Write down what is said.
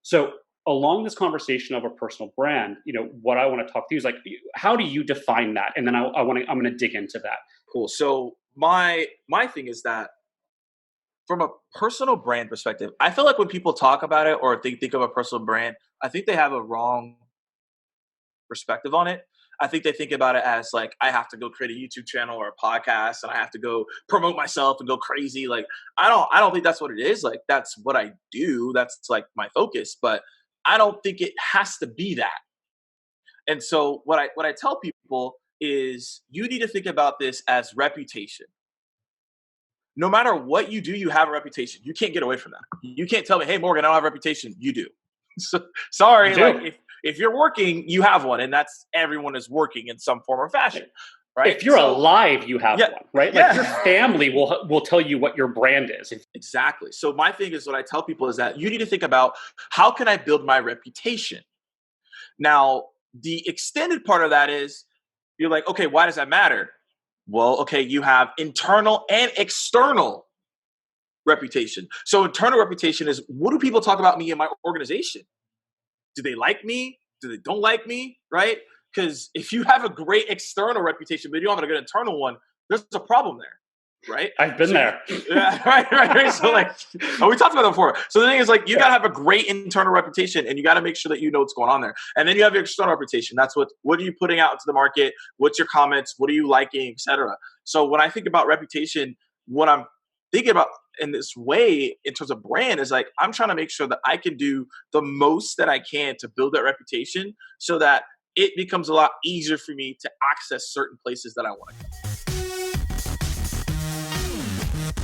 So along this conversation of a personal brand, what I want to talk to you is like, how do you define that? And then I'm going to dig into that. Cool. So my thing is that from a personal brand perspective, I feel like when people talk about it or think of a personal brand, I think they have a wrong perspective on it. I think they think about it as like I have to go create a YouTube channel or a podcast and I have to go promote myself and go crazy. Like I don't think that's what it is. Like that's what I do. That's like my focus, but I don't think it has to be that. And so what I tell people is you need to think about this as reputation. No matter what you do, you have a reputation. You can't get away from that. You can't tell me, "Hey Morgan, I don't have a reputation." You do. So, You sorry, like do. if you're working, you have one, and that's everyone is working in some form or fashion, right? If you're alive, you have yeah, one, right? Like yeah, your family will tell you what your brand is. exactly. So my thing is what I tell people is that you need to think about how can I build my reputation. Now, the extended part of that is you're like, okay, why does that matter? Well, okay, you have internal and external reputation. So internal reputation is what do people talk about me in my organization? Do they like me? Do they don't like me? Right? Because if you have a great external reputation, but you don't have a good internal one, there's a problem there. Right? I've been So there. yeah, right. So like, oh, we talked about that before. So the thing is like, you gotta have a great internal reputation, and you gotta make sure that you know what's going on there. And then you have your external reputation. That's what are you putting out into the market? What's your comments? What are you liking, etc. So when I think about reputation, what I'm thinking about in this way in terms of brand is like I'm trying to make sure that I can do the most that I can to build that reputation so that it becomes a lot easier for me to access certain places that I want to go.